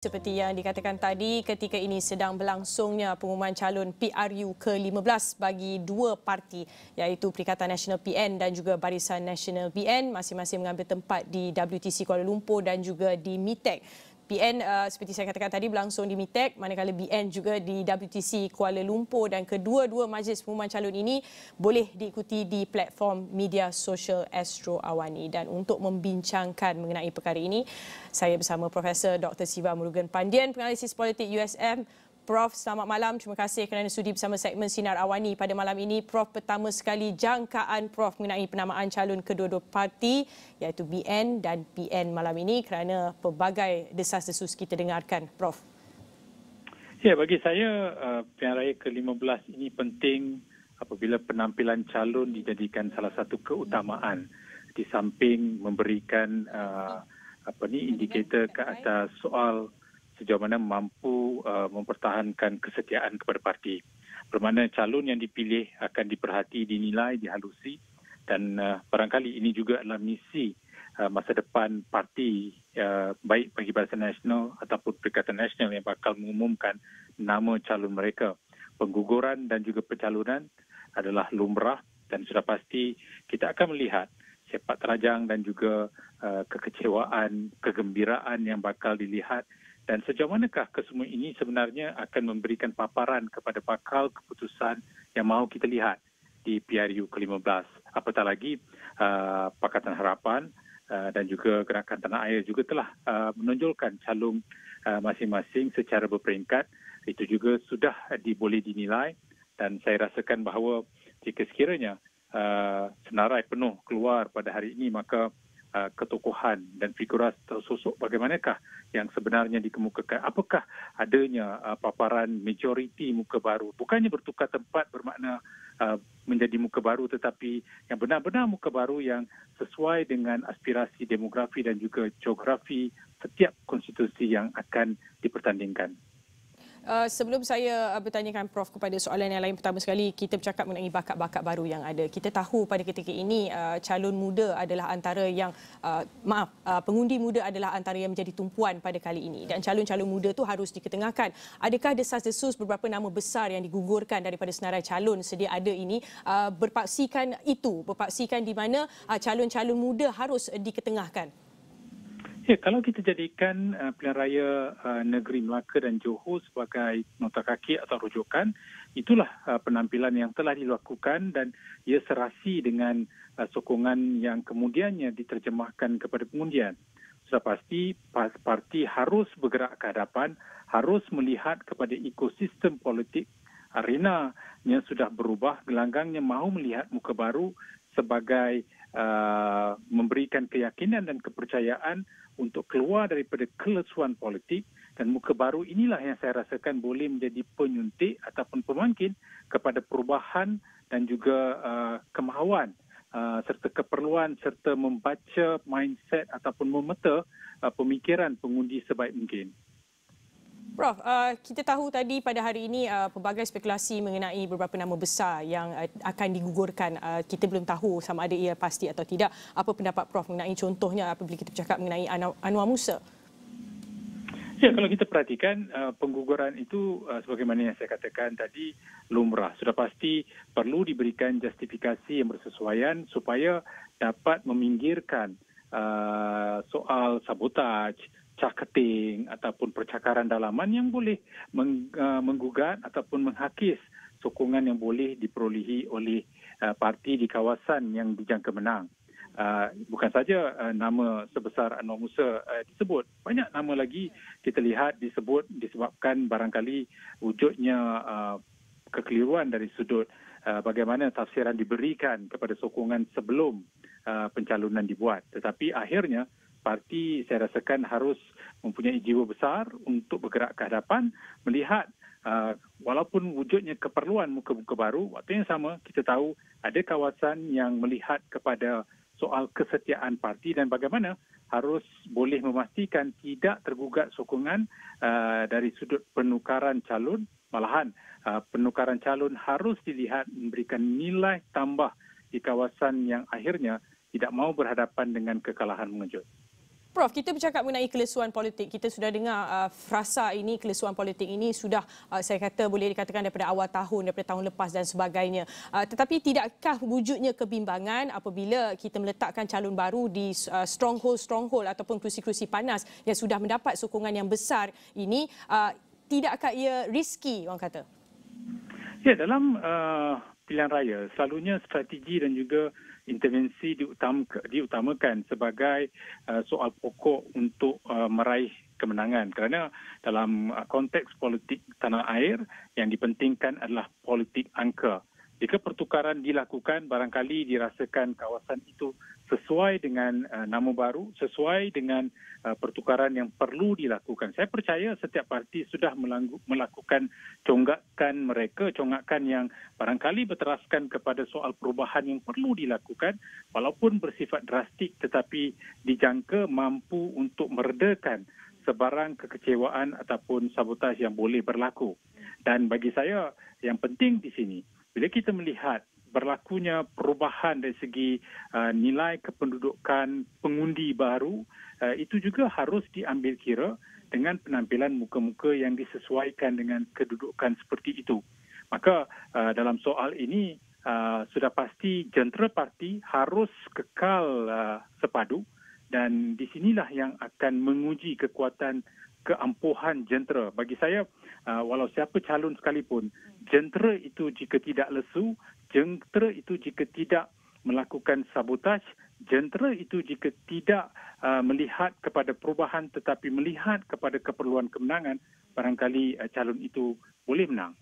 Seperti yang dikatakan tadi, ketika ini sedang berlangsungnya pengumuman calon PRU ke-15 bagi dua parti, iaitu Perikatan Nasional PN dan juga Barisan Nasional BN, masing-masing mengambil tempat di WTC Kuala Lumpur dan juga di MITEC. PN seperti saya katakan tadi berlangsung di MITEC, manakala BN juga di WTC Kuala Lumpur, dan kedua-dua majlis pengumuman calon ini boleh diikuti di platform media sosial Astro Awani. Dan untuk membincangkan mengenai perkara ini, saya bersama Profesor Dr. Siva Murugan Pandian, penganalisis politik USM. Prof, selamat malam. Terima kasih kerana sudi bersama segmen Sinar Awani pada malam ini. Prof, pertama sekali jangkaan Prof mengenai penamaan calon kedua-dua parti, iaitu BN dan PN malam ini, kerana pelbagai desas-desus kita dengarkan. Prof. Ya, bagi saya pilihan raya ke-15 ini penting apabila penampilan calon dijadikan salah satu keutamaan di samping memberikan indikator ke atas soal sejauh mana mampu mempertahankan kesetiaan kepada parti. Bermakna calon yang dipilih akan diperhati, dinilai, dihalusi, dan barangkali ini juga adalah misi masa depan parti, baik bagi Barisan Nasional ataupun Perikatan Nasional yang bakal mengumumkan nama calon mereka. Pengguguran dan juga pencalonan adalah lumrah dan sudah pasti kita akan melihat sepak terjang dan juga kekecewaan, kegembiraan yang bakal dilihat. Dan sejauh manakah kesemua ini sebenarnya akan memberikan paparan kepada bakal keputusan yang mahu kita lihat di PRU ke-15. Apatah lagi Pakatan Harapan dan juga Gerakan Tanah Air juga telah menonjolkan calon masing-masing secara berperingkat. Itu juga sudah boleh dinilai, dan saya rasakan bahawa jika sekiranya senarai penuh keluar pada hari ini, maka ketokohan dan figura sosok bagaimanakah yang sebenarnya dikemukakan. Apakah adanya paparan majoriti muka baru? Bukannya bertukar tempat bermakna menjadi muka baru, tetapi yang benar-benar muka baru yang sesuai dengan aspirasi demografi dan juga geografi setiap konstitusi yang akan dipertandingkan. Sebelum saya bertanyakan Prof kepada soalan yang lain, pertama sekali kita bercakap mengenai bakat-bakat baru yang ada. Kita tahu pada ketika ini calon muda adalah antara yang, pengundi muda adalah antara yang menjadi tumpuan pada kali ini. Dan calon-calon muda itu harus diketengahkan. Adakah desas-desus beberapa nama besar yang digugurkan daripada senarai calon sedia ada ini berpaksikan di mana calon-calon muda harus diketengahkan? Ya, kalau kita jadikan pilihan raya negeri Melaka dan Johor sebagai nota kaki atau rujukan, itulah penampilan yang telah dilakukan dan ia serasi dengan sokongan yang kemudiannya diterjemahkan kepada pengundian. Sudah pasti parti harus bergerak ke hadapan, harus melihat kepada ekosistem politik, arenanya sudah berubah, gelanggangnya mahu melihat muka baru sebagai memberikan keyakinan dan kepercayaan untuk keluar daripada kelesuan politik, dan muka baru inilah yang saya rasakan boleh menjadi penyuntik ataupun pemangkin kepada perubahan dan juga kemahuan serta keperluan serta membaca mindset ataupun memeta pemikiran pengundi sebaik mungkin. Prof, kita tahu tadi pada hari ini pelbagai spekulasi mengenai beberapa nama besar yang akan digugurkan. Kita belum tahu sama ada ia pasti atau tidak. Apa pendapat Prof mengenai contohnya apabila kita bercakap mengenai Anwar Musa? Ya, kalau kita perhatikan pengguguran itu sebagaimana yang saya katakan tadi lumrah. Sudah pasti perlu diberikan justifikasi yang bersesuaian supaya dapat meminggirkan soal sabotaj, cakating ataupun percakaran dalaman yang boleh menggugat ataupun menghakis sokongan yang boleh diperolehi oleh parti di kawasan yang dijangka menang. Bukan saja nama sebesar Anwar Musa disebut, banyak nama lagi kita lihat disebut disebabkan barangkali wujudnya kekeliruan dari sudut bagaimana tafsiran diberikan kepada sokongan sebelum pencalonan dibuat. Tetapi akhirnya parti saya rasakan harus mempunyai jiwa besar untuk bergerak ke hadapan, melihat walaupun wujudnya keperluan muka-muka baru, waktu yang sama kita tahu ada kawasan yang melihat kepada soal kesetiaan parti dan bagaimana harus boleh memastikan tidak tergugat sokongan dari sudut penukaran calon. Malahan penukaran calon harus dilihat memberikan nilai tambah di kawasan yang akhirnya tidak mahu berhadapan dengan kekalahan mengejut. Prof, kita bercakap mengenai kelesuan politik. Kita sudah dengar frasa ini, kelesuan politik ini sudah saya kata boleh dikatakan daripada awal tahun, daripada tahun lepas dan sebagainya. Tetapi tidakkah wujudnya kebimbangan apabila kita meletakkan calon baru di stronghold ataupun kerusi-kerusi panas yang sudah mendapat sokongan yang besar ini, tidakkah ia riski orang kata? Ya, dalam pilihan raya selalunya strategi dan juga intervensi diutamakan sebagai soal pokok untuk meraih kemenangan, kerana dalam konteks politik tanah air yang dipentingkan adalah politik angka. Jika pertukaran dilakukan, barangkali dirasakan kawasan itu sesuai dengan nama baru, sesuai dengan pertukaran yang perlu dilakukan. Saya percaya setiap parti sudah melakukan congkakan yang barangkali berteraskan kepada soal perubahan yang perlu dilakukan, walaupun bersifat drastik tetapi dijangka mampu untuk meredakan sebarang kekecewaan ataupun sabotaj yang boleh berlaku. Dan bagi saya yang penting di sini, bila kita melihat berlakunya perubahan dari segi nilai kependudukan pengundi baru, itu juga harus diambil kira dengan penampilan muka-muka yang disesuaikan dengan kedudukan seperti itu. Maka dalam soal ini sudah pasti jentera parti harus kekal sepadu, dan di sinilah yang akan menguji kekuatan keampuhan jentera. Bagi saya, walau siapa calon sekalipun, jentera itu jika tidak lesu, jentera itu jika tidak melakukan sabotaj, jentera itu jika tidak melihat kepada perubahan tetapi melihat kepada keperluan kemenangan, barangkali calon itu boleh menang.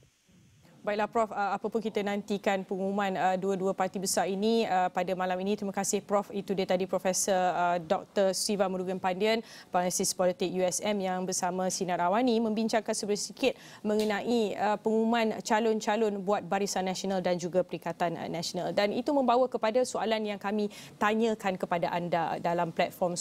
Baiklah Prof, apapun kita nantikan pengumuman dua-dua parti besar ini pada malam ini. Terima kasih Prof. Itu dia tadi Profesor Dr. Siva Murugan Pandian, Penganalisis Politik USM yang bersama Sinar Awani membincangkan sedikit mengenai pengumuman calon-calon buat Barisan Nasional dan juga Perikatan Nasional. Dan itu membawa kepada soalan yang kami tanyakan kepada anda dalam platform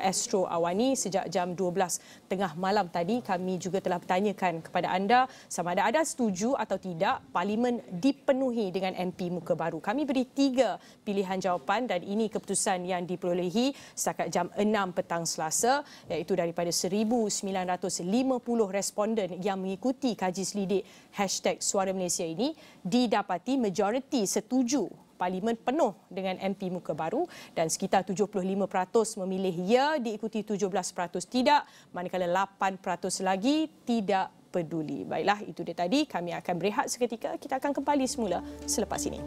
Astro Awani sejak jam 12 tengah malam tadi. Kami juga telah bertanyakan kepada anda sama ada setuju atau tidak Parlimen dipenuhi dengan MP muka baru. Kami beri 3 pilihan jawapan dan ini keputusan yang diperolehi setakat jam 6 petang Selasa, iaitu daripada 1,950 responden yang mengikuti kaji selidik #Suara Malaysia ini, didapati majoriti setuju Parlimen penuh dengan MP muka baru dan sekitar 75% memilih ya, diikuti 17% tidak, manakala 8% lagi tidak peduli. Baiklah, itu dia tadi. Kami akan berehat seketika. Kita akan kembali semula selepas ini.